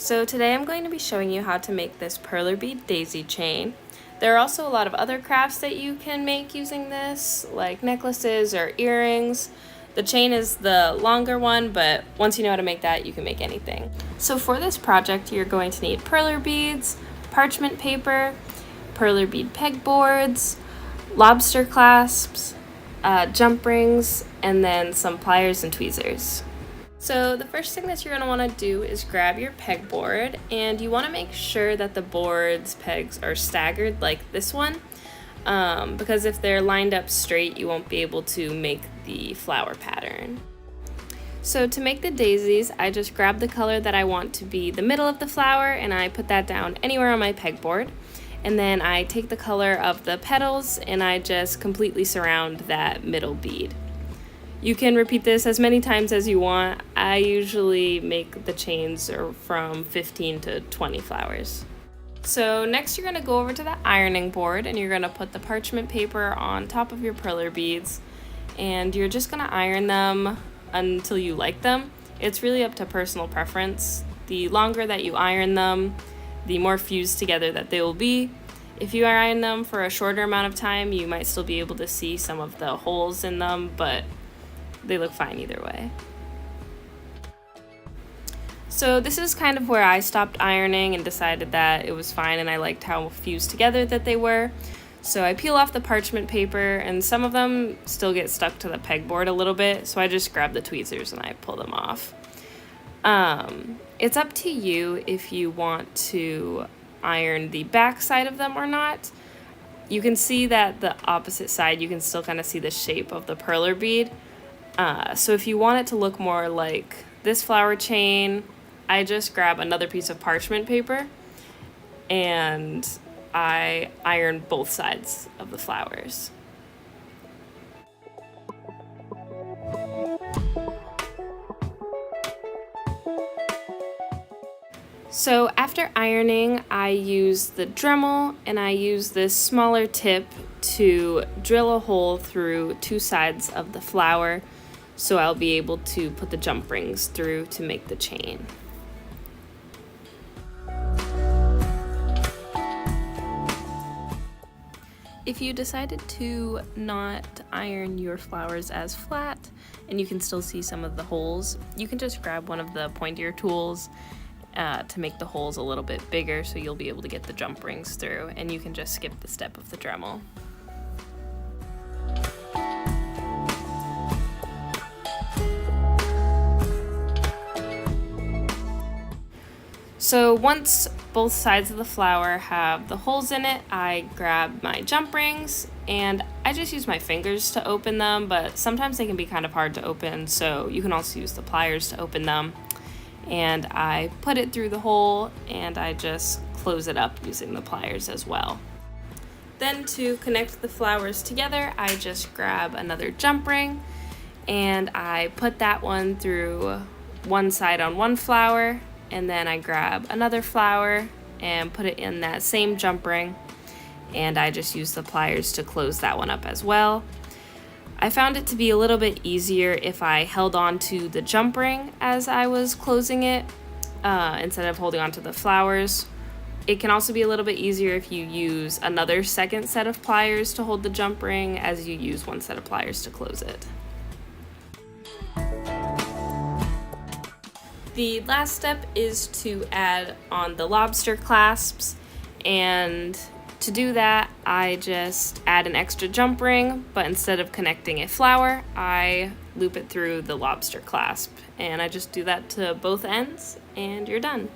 So today I'm going to be showing you how to make this perler bead daisy chain. There are also a lot of other crafts that you can make using this, like necklaces or earrings. The chain is the longer one, but once you know how to make that, you can make anything. So for this project, you're going to need perler beads, parchment paper, perler bead pegboards, lobster clasps, jump rings, and then some pliers and tweezers. So the first thing that you're going to want to do is grab your pegboard, and you want to make sure that the board's pegs are staggered like this one, because if they're lined up straight, you won't be able to make the flower pattern. So to make the daisies, I just grab the color that I want to be the middle of the flower, and I put that down anywhere on my pegboard. And then I take the color of the petals and I just completely surround that middle bead. You can repeat this as many times as you want. I usually make the chains from 15 to 20 flowers. So next you're going to go over to the ironing board and you're going to put the parchment paper on top of your perler beads, and you're just going to iron them until you like them. It's really up to personal preference. The longer that you iron them, the more fused together that they will be. If you iron them for a shorter amount of time, you might still be able to see some of the holes in them, but they look fine either way. So this is kind of where I stopped ironing and decided that it was fine and I liked how fused together that they were. So I peel off the parchment paper, and some of them still get stuck to the pegboard a little bit, so I just grab the tweezers and I pull them off. It's up to you if you want to iron the back side of them or not. You can see that the opposite side, you can still kind of see the shape of the perler bead. So if you want it to look more like this flower chain, I just grab another piece of parchment paper and I iron both sides of the flowers. So after ironing, I use the Dremel and I use this smaller tip to drill a hole through two sides of the flower, so I'll be able to put the jump rings through to make the chain. If you decided to not iron your flowers as flat and you can still see some of the holes, you can just grab one of the pointier tools to make the holes a little bit bigger, so you'll be able to get the jump rings through, and you can just skip the step of the Dremel. So once both sides of the flower have the holes in it, I grab my jump rings and I just use my fingers to open them, but sometimes they can be kind of hard to open, so you can also use the pliers to open them. And I put it through the hole and I just close it up using the pliers as well. Then to connect the flowers together, I just grab another jump ring and I put that one through one side on one flower, and then I grab another flower and put it in that same jump ring, and I just use the pliers to close that one up as well. I found it to be a little bit easier if I held on to the jump ring as I was closing it instead of holding on to the flowers. It can also be a little bit easier if you use another second set of pliers to hold the jump ring as you use one set of pliers to close it. The last step is to add on the lobster clasps, and to do that, I just add an extra jump ring, but instead of connecting a flower, I loop it through the lobster clasp, and I just do that to both ends, and you're done.